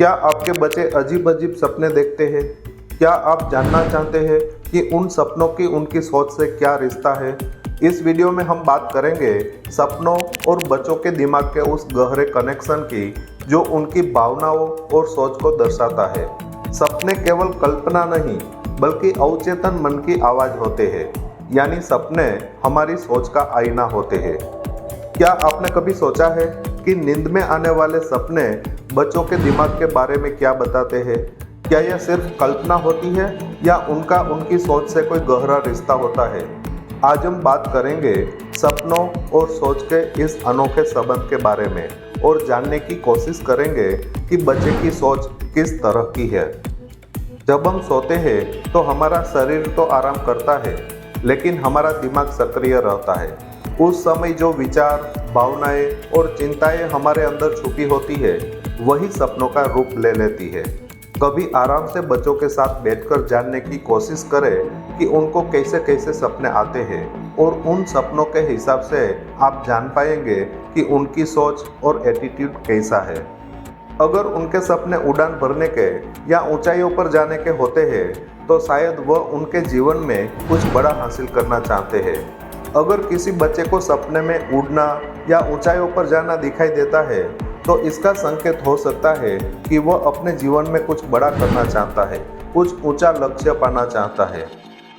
क्या आपके बच्चे अजीब अजीब सपने देखते हैं? क्या आप जानना चाहते हैं कि उन सपनों की उनकी सोच से क्या रिश्ता है? इस वीडियो में हम बात करेंगे सपनों और बच्चों के दिमाग के उस गहरे कनेक्शन की जो उनकी भावनाओं और सोच को दर्शाता है। सपने केवल कल्पना नहीं बल्कि अवचेतन मन की आवाज़ होते हैं, यानी सपने हमारी सोच का आईना होते हैं। क्या आपने कभी सोचा है कि नींद में आने वाले सपने बच्चों के दिमाग के बारे में क्या बताते हैं? क्या यह सिर्फ कल्पना होती है या उनका उनकी सोच से कोई गहरा रिश्ता होता है? आज हम बात करेंगे सपनों और सोच के इस अनोखे संबंध के बारे में और जानने की कोशिश करेंगे कि बच्चे की सोच किस तरह की है। जब हम सोते हैं तो हमारा शरीर तो आराम करता है, लेकिन हमारा दिमाग सक्रिय रहता है। उस समय जो विचार, भावनाएं और चिंताएं हमारे अंदर छुपी होती है, वही सपनों का रूप ले लेती है। कभी आराम से बच्चों के साथ बैठकर जानने की कोशिश करें कि उनको कैसे कैसे सपने आते हैं, और उन सपनों के हिसाब से आप जान पाएंगे कि उनकी सोच और एटीट्यूड कैसा है। अगर उनके सपने उड़ान भरने के या ऊंचाइयों पर जाने के होते हैं, तो शायद वह उनके जीवन में कुछ बड़ा हासिल करना चाहते हैं। अगर किसी बच्चे को सपने में उड़ना या ऊंचाइयों पर जाना दिखाई देता है, तो इसका संकेत हो सकता है कि वह अपने जीवन में कुछ बड़ा करना चाहता है, कुछ ऊंचा लक्ष्य पाना चाहता है।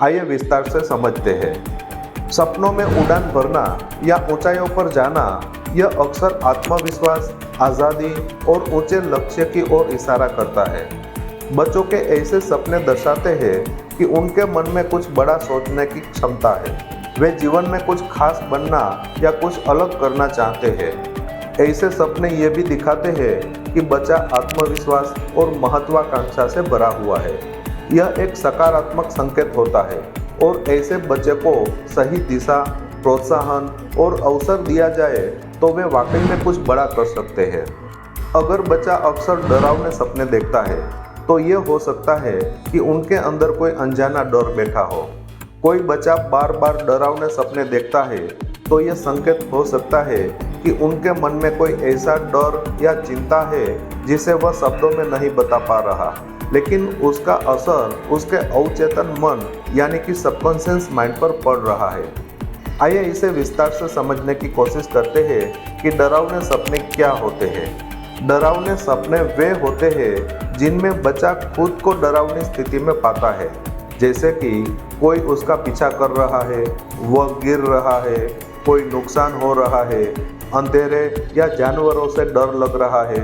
आइए विस्तार से समझते हैं। सपनों में उड़ान भरना या ऊंचाइयों पर जाना, यह अक्सर आत्मविश्वास, आज़ादी और ऊंचे लक्ष्य की ओर इशारा करता है। बच्चों के ऐसे सपने दर्शाते हैं कि उनके मन में कुछ बड़ा सोचने की क्षमता है। वे जीवन में कुछ खास बनना या कुछ अलग करना चाहते हैं। ऐसे सपने ये भी दिखाते हैं कि बच्चा आत्मविश्वास और महत्वाकांक्षा से भरा हुआ है। यह एक सकारात्मक संकेत होता है और ऐसे बच्चे को सही दिशा, प्रोत्साहन और अवसर दिया जाए तो वे वाकई में कुछ बड़ा कर सकते हैं। अगर बच्चा अक्सर डरावने सपने देखता है, तो ये हो सकता है कि उनके अंदर कोई अनजाना डर बैठा हो। कोई बच्चा बार बार डरावने सपने देखता है, तो यह संकेत हो सकता है कि उनके मन में कोई ऐसा डर या चिंता है जिसे वह शब्दों में नहीं बता पा रहा, लेकिन उसका असर उसके अवचेतन मन यानी कि सबकॉन्शियस माइंड पर पड़ रहा है। आइए इसे विस्तार से समझने की कोशिश करते हैं कि डरावने सपने क्या होते हैं। डरावने सपने वे होते हैं जिनमें बच्चा खुद को डरावनी स्थिति में पाता है, जैसे कि कोई उसका पीछा कर रहा है, वह गिर रहा है, कोई नुकसान हो रहा है, अंधेरे या जानवरों से डर लग रहा है।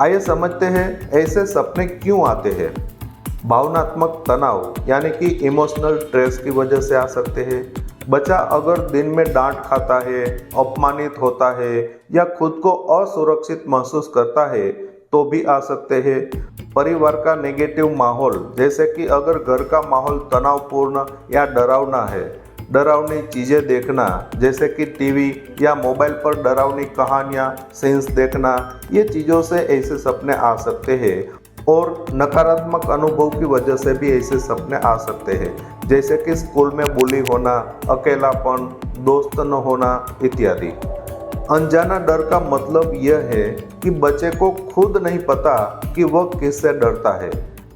आइए समझते हैं ऐसे सपने क्यों आते हैं। भावनात्मक तनाव यानी कि इमोशनल स्ट्रेस की वजह से आ सकते हैं। बच्चा अगर दिन में डांट खाता है, अपमानित होता है या खुद को असुरक्षित महसूस करता है तो भी आ सकते हैं। परिवार का नेगेटिव माहौल, जैसे कि अगर घर का माहौल तनावपूर्ण या डरावना है, डरावनी चीज़ें देखना जैसे कि टीवी या मोबाइल पर डरावनी कहानियाँ, सीन्स देखना, ये चीज़ों से ऐसे सपने आ सकते हैं। और नकारात्मक अनुभव की वजह से भी ऐसे सपने आ सकते हैं, जैसे कि स्कूल में बुली होना, अकेलापन, दोस्त न होना इत्यादि। अनजाना डर का मतलब यह है कि बच्चे को खुद नहीं पता कि वह किससे डरता है,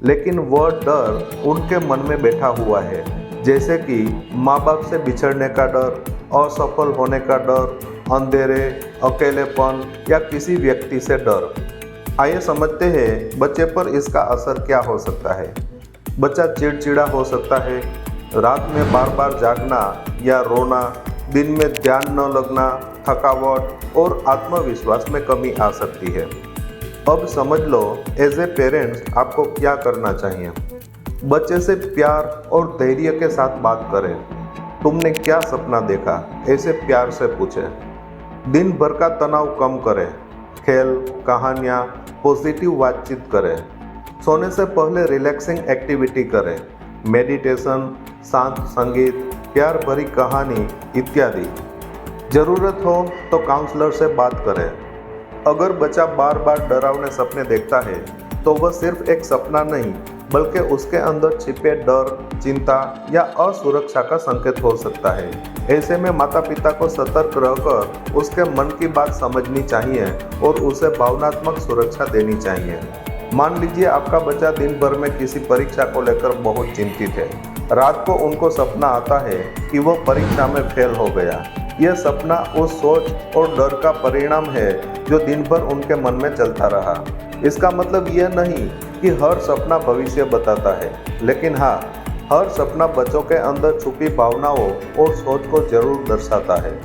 लेकिन वह डर उनके मन में बैठा हुआ है, जैसे कि माँ बाप से बिछड़ने का डर, असफल होने का डर, अंधेरे, अकेलेपन या किसी व्यक्ति से डर। आइए समझते हैं बच्चे पर इसका असर क्या हो सकता है। बच्चा चिड़चिड़ा हो सकता है, रात में बार बार जागना या रोना, दिन में ध्यान न लगना, थकावट और आत्मविश्वास में कमी आ सकती है। अब समझ लो एज ए पेरेंट्स आपको क्या करना चाहिए। बच्चे से प्यार और धैर्य के साथ बात करें। तुमने क्या सपना देखा, ऐसे प्यार से पूछें। दिन भर का तनाव कम करें। खेल, कहानियाँ, पॉजिटिव बातचीत करें। सोने से पहले रिलैक्सिंग एक्टिविटी करें, मेडिटेशन, शांत संगीत, प्यार भरी कहानी इत्यादि। ज़रूरत हो तो काउंसलर से बात करें। अगर बच्चा बार बार डरावने सपने देखता है, तो वह सिर्फ एक सपना नहीं बल्कि उसके अंदर छिपे डर, चिंता या असुरक्षा का संकेत हो सकता है। ऐसे में माता पिता को सतर्क रहकर उसके मन की बात समझनी चाहिए और उसे भावनात्मक सुरक्षा देनी चाहिए। मान लीजिए आपका बच्चा दिन भर में किसी परीक्षा को लेकर बहुत चिंतित है। रात को उनको सपना आता है कि वो परीक्षा में फेल हो गया। यह सपना उस सोच और डर का परिणाम है जो दिन भर उनके मन में चलता रहा। इसका मतलब यह नहीं कि हर सपना भविष्य बताता है, लेकिन हाँ, हर सपना बच्चों के अंदर छुपी भावनाओं और सोच को जरूर दर्शाता है।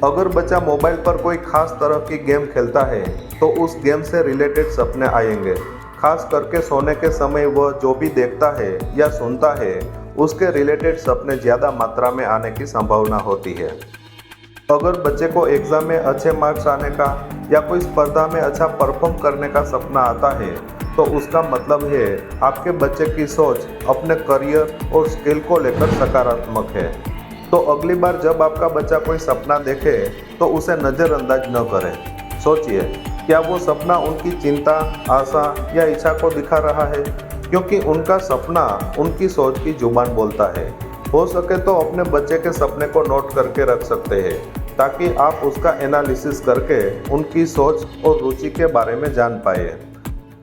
अगर बच्चा मोबाइल पर कोई खास तरह की गेम खेलता है तो उस गेम से रिलेटेड सपने आएंगे। खास करके सोने के समय वह जो भी देखता है या सुनता है उसके रिलेटेड सपने ज़्यादा मात्रा में आने की संभावना होती है। अगर बच्चे को एग्ज़ाम में अच्छे मार्क्स आने का या कोई स्पर्धा में अच्छा परफॉर्म करने का सपना आता है तो उसका मतलब है आपके बच्चे की सोच अपने करियर और स्किल को लेकर सकारात्मक है। तो अगली बार जब आपका बच्चा कोई सपना देखे तो उसे नज़रअंदाज न करें। सोचिए, क्या वो सपना उनकी चिंता, आशा या इच्छा को दिखा रहा है? क्योंकि उनका सपना उनकी सोच की जुबान बोलता है। हो सके तो अपने बच्चे के सपने को नोट करके रख सकते हैं ताकि आप उसका एनालिसिस करके उनकी सोच और रुचि के बारे में जान पाए।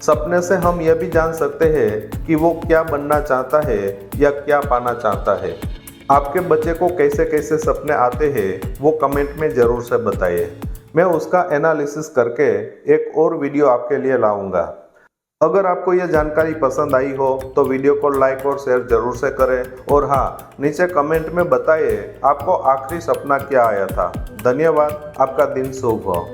सपने से हम यह भी जान सकते हैं कि वो क्या बनना चाहता है या क्या पाना चाहता है। आपके बच्चे को कैसे कैसे सपने आते हैं वो कमेंट में ज़रूर से बताइए। मैं उसका एनालिसिस करके एक और वीडियो आपके लिए लाऊंगा। अगर आपको यह जानकारी पसंद आई हो तो वीडियो को लाइक और शेयर जरूर से करें और हाँ, नीचे कमेंट में बताइए आपको आखिरी सपना क्या आया था। धन्यवाद। आपका दिन शुभ हो।